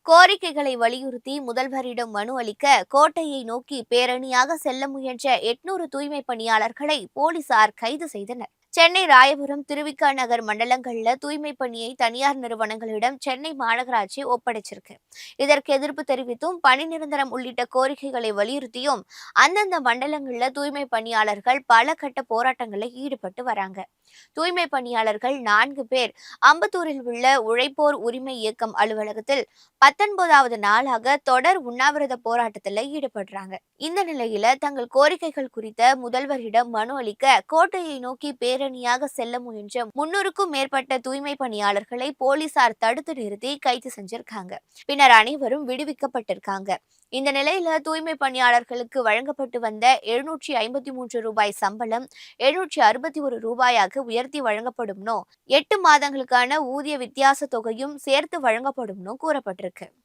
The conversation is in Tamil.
கோரிக்கைகளை வலியுறுத்தி முதல்வரிடம் மனு அளிக்க கோட்டையை நோக்கி பேரணியாக செல்ல முயன்ற 800 தூய்மை பணியாளர்களை போலீசார் கைது செய்தனர். சென்னை ராயபுரம் திருவிக நகர் மண்டலங்கள்ல தூய்மை பணியை தனியார் நிறுவனங்களிடம் சென்னை மாநகராட்சி ஒப்படைச்சிருக்கு. இதற்கு எதிர்ப்பு தெரிவித்தும் பணி நிரந்தரம் உள்ளிட்ட கோரிக்கைகளை வலியுறுத்தியும் அந்தந்த மண்டலங்கள்ல தூய்மை பணியாளர்கள் பல கட்ட போராட்டங்களில் ஈடுபட்டு வராங்க. தூய்மை பணியாளர்கள் 4 பேர் அம்பத்தூரில் உள்ள உழைப்போர் உரிமை இயக்கம் அலுவலகத்தில் 19வது நாளாக தொடர் உண்ணாவிரத போராட்டத்தில் ஈடுபடுறாங்க. இந்த நிலையில தங்கள் கோரிக்கைகள் குறித்த முதல்வரிடம் மனு அளிக்க கோட்டையை நோக்கி பேரணியாக செல்ல முயன்ற 300க்கும் மேற்பட்ட தூய்மை பணியாளர்களை போலீசார் தடுத்து நிறுத்தி கைது செஞ்சிருக்காங்க. பின்னர் அனைவரும் விடுவிக்கப்பட்டிருக்காங்க. இந்த நிலையில தூய்மை பணியாளர்களுக்கு வழங்கப்பட்டு வந்த ரூபாய் 753 சம்பளம் ரூபாயாக உயர்த்தி வழங்கப்படும்னோ 8 மாதங்களுக்கான ஊதிய வித்தியாச தொகையும் சேர்த்து வழங்கப்படும்னு கூறப்பட்டிருக்கு.